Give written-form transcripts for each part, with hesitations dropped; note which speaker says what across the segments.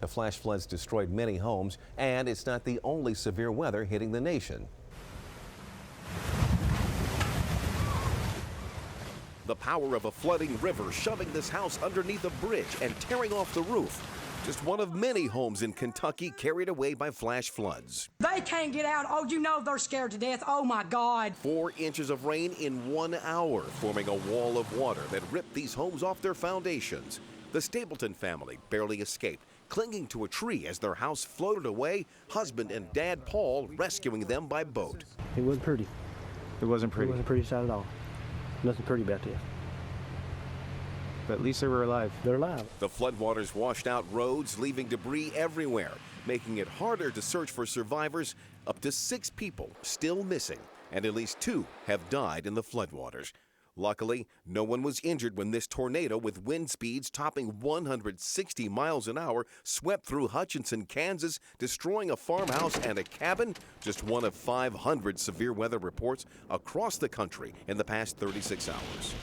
Speaker 1: The flash floods destroyed many homes, and it's not the only severe weather hitting the nation.
Speaker 2: The power of a flooding river shoving this house underneath a bridge and tearing off the roof. Just one of many homes in Kentucky carried away by flash floods.
Speaker 3: They can't get out. Oh, you know they're scared to death. Oh, my God.
Speaker 2: 4 inches of rain in 1 hour, forming a wall of water that ripped these homes off their foundations. The Stapleton family barely escaped, clinging to a tree as their house floated away, husband and dad Paul rescuing them by boat.
Speaker 4: It wasn't pretty.
Speaker 5: It wasn't pretty.
Speaker 4: It wasn't pretty sight at all. Nothing pretty about this.
Speaker 5: But at least they were alive.
Speaker 4: They're alive.
Speaker 2: The floodwaters washed out roads, leaving debris everywhere, making it harder to search for survivors. Up to 6 people still missing, and at least 2 have died in the floodwaters. Luckily, no one was injured when this tornado with wind speeds topping 160 miles an hour swept through Hutchinson, Kansas, destroying a farmhouse and a cabin. Just one of 500 severe weather reports across the country in the past 36 hours.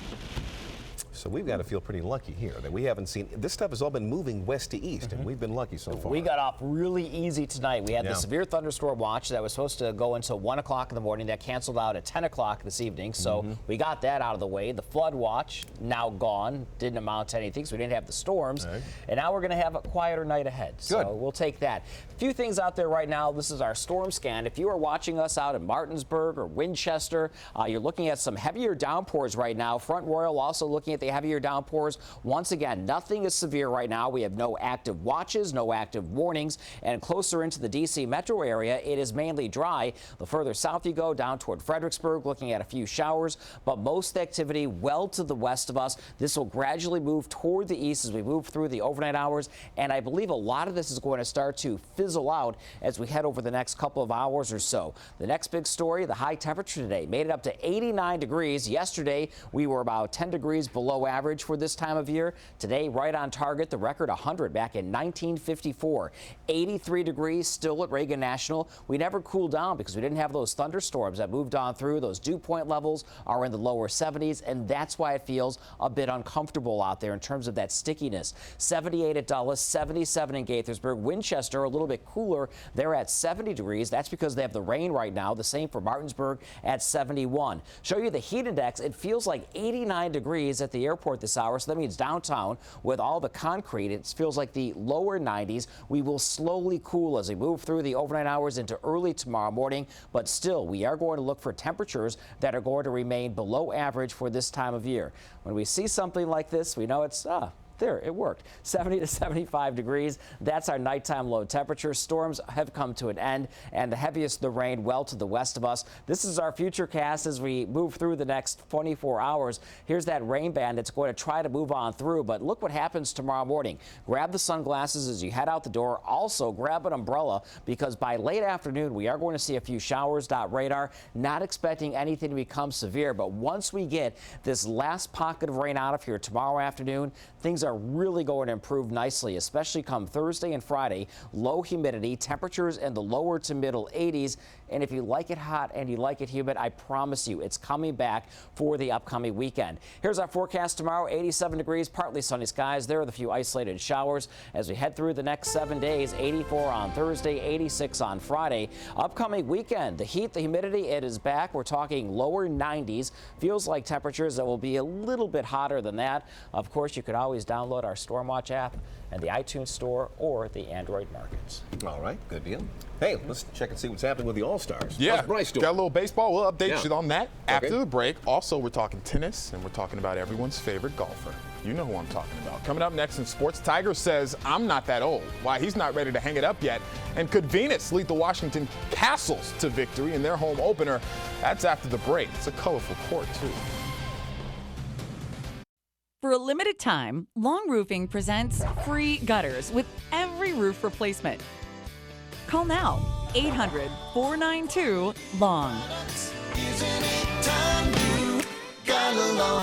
Speaker 1: So we've got to feel pretty lucky here that we haven't seen, this stuff has all been moving west to east, and we've been lucky so far.
Speaker 6: We got off really easy tonight. We had the severe thunderstorm watch that was supposed to go until 1 o'clock in the morning. That canceled out at 10 o'clock this evening, so we got that out of the way. The flood watch, now gone, didn't amount to anything, so we didn't have the storms. Right. And now we're going to have a quieter night ahead, so we'll take that. A few things out there right now. This is our storm scan. If you are watching us out in Martinsburg or Winchester, you're looking at some heavier downpours right now. Front Royal also looking at the heavier downpours. Once again, nothing is severe right now. We have no active watches, no active warnings, and closer into the D.C. metro area, it is mainly dry. The further south you go, down toward Fredericksburg, looking at a few showers, but most activity well to the west of us. This will gradually move toward the east as we move through the overnight hours, and I believe a lot of this is going to start to fizzle out as we head over the next couple of hours or so. The next big story, the high temperature today made it up to 89 degrees. Yesterday, we were about 10 degrees below average for this time of year. Today, right on target, the record 100 back in 1954. 83 degrees still at Reagan National. We never cooled down because we didn't have those thunderstorms that moved on through. Those dew point levels are in the lower 70s, and that's why it feels a bit uncomfortable out there in terms of that stickiness. 78 at Dulles, 77 in Gaithersburg. Winchester, a little bit cooler. They're at 70 degrees. That's because they have the rain right now. The same for Martinsburg at 71. Show you the heat index. It feels like 89 degrees at the airport this hour, so that means downtown with all the concrete, it feels like the lower 90s. We will slowly cool as we move through the overnight hours into early tomorrow morning, but still, we are going to look for temperatures that are going to remain below average for this time of year. When we see something like this, we know it's there, it worked. 70 to 75 degrees. That's our nighttime low temperature. Storms have come to an end, and the heaviest of the rain well to the west of us. This is our future cast as we move through the next 24 hours. Here's that rain band that's going to try to move on through, but look what happens tomorrow morning. Grab the sunglasses as you head out the door. Also, grab an umbrella because by late afternoon, we are going to see a few showers. Radar, not expecting anything to become severe, but once we get this last pocket of rain out of here tomorrow afternoon, things are really going to improve nicely, especially come Thursday and Friday. Low humidity, temperatures in the lower to middle 80s. And if you like it hot and you like it humid, I promise you it's coming back for the upcoming weekend. Here's our forecast tomorrow. 87 degrees, partly sunny skies. There are the few isolated showers as we head through the next 7 days. 84 on Thursday, 86 on Friday. Upcoming weekend, the heat, the humidity, it is back. We're talking lower 90s. Feels like temperatures that will be a little bit hotter than that. Of course, you could always download our Stormwatch app and the iTunes Store or the Android markets.
Speaker 1: All right, good deal. Hey, let's check and see what's happening with the All-Stars.
Speaker 7: Yeah,
Speaker 1: How's Bryce doing?
Speaker 7: Got a little baseball. We'll update you on that after the break. Also, we're talking tennis, and we're talking about everyone's favorite golfer. You know who I'm talking about. Coming up next in sports, Tiger says, I'm not that old. Why he's not ready to hang it up yet. And could Venus lead the Washington Castles to victory in their home opener? That's after the break. It's a colorful court, too.
Speaker 8: For a limited time, Long Roofing presents free gutters with every roof replacement. Call now, 800-492-LONG.